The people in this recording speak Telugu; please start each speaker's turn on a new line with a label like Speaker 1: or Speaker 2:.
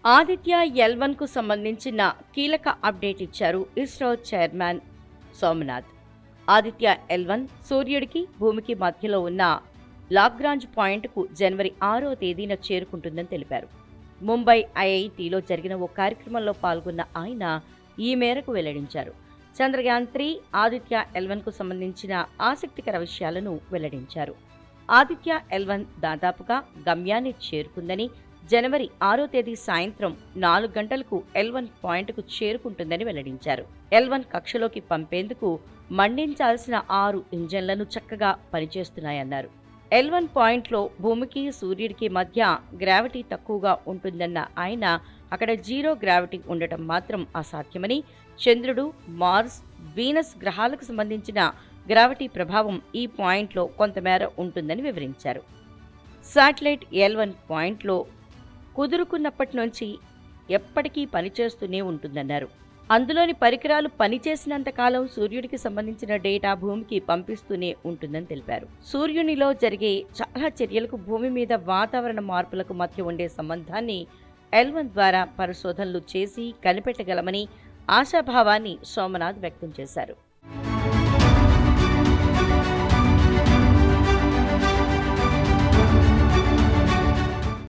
Speaker 1: ఆదిత్య L1కు సంబంధించిన కీలక అప్డేట్ ఇచ్చారు ఇస్రో చైర్మన్ సోమనాథ్. ఆదిత్య L1 సూర్యుడికి భూమికి మధ్యలో ఉన్న లాగ్రాంజ్ పాయింట్కు జనవరి 6వ తేదీన చేరుకుంటుందని తెలిపారు. ముంబై ఐఐటిలో జరిగిన ఓ కార్యక్రమంలో పాల్గొన్న ఆయన ఈ మేరకు వెల్లడించారు. చంద్రయాన్-3 ఆదిత్య L1కు సంబంధించిన ఆసక్తికర విషయాలను వెల్లడించారు. ఆదిత్య L1 దాదాపుగా గమ్యాన్ని చేరుకుందని, జనవరి 6వ తేదీ సాయంత్రం 4 గంటలకు L1 పాయింట్కు చేరుకుంటుందని వెల్లడించారు. L1 కక్షలోకి పంపేందుకు మండించాల్సిన 6 ఇంజన్లను చక్కగా పనిచేస్తున్నాయన్నారు. L1 పాయింట్లో భూమికి సూర్యుడికి మధ్య గ్రావిటీ తక్కువగా ఉంటుందన్న ఆయన అక్కడ జీరో గ్రావిటీ ఉండటం మాత్రం అసాధ్యమని, చంద్రుడు, మార్స్, వీనస్ గ్రహాలకు సంబంధించిన గ్రావిటీ ప్రభావం ఈ పాయింట్లో కొంతమేర ఉంటుందని వివరించారు. శాటిలైట్ L1 పాయింట్లో కుదురుకున్నప్పటి నుంచి ఎప్పటికీ పనిచేస్తూనే ఉంటుందన్నారు. అందులోని పరికరాలు పనిచేసినంతకాలం సూర్యుడికి సంబంధించిన డేటా భూమికి పంపిస్తూనే ఉంటుందని తెలిపారు. సూర్యునిలో జరిగే చాలా చర్యలకు భూమి మీద వాతావరణ మార్పులకు మధ్య ఉండే సంబంధాన్ని L1 ద్వారా పరిశోధనలు చేసి కనిపెట్టగలమని ఆశాభావాన్ని సోమనాథ్ వ్యక్తం చేశారు.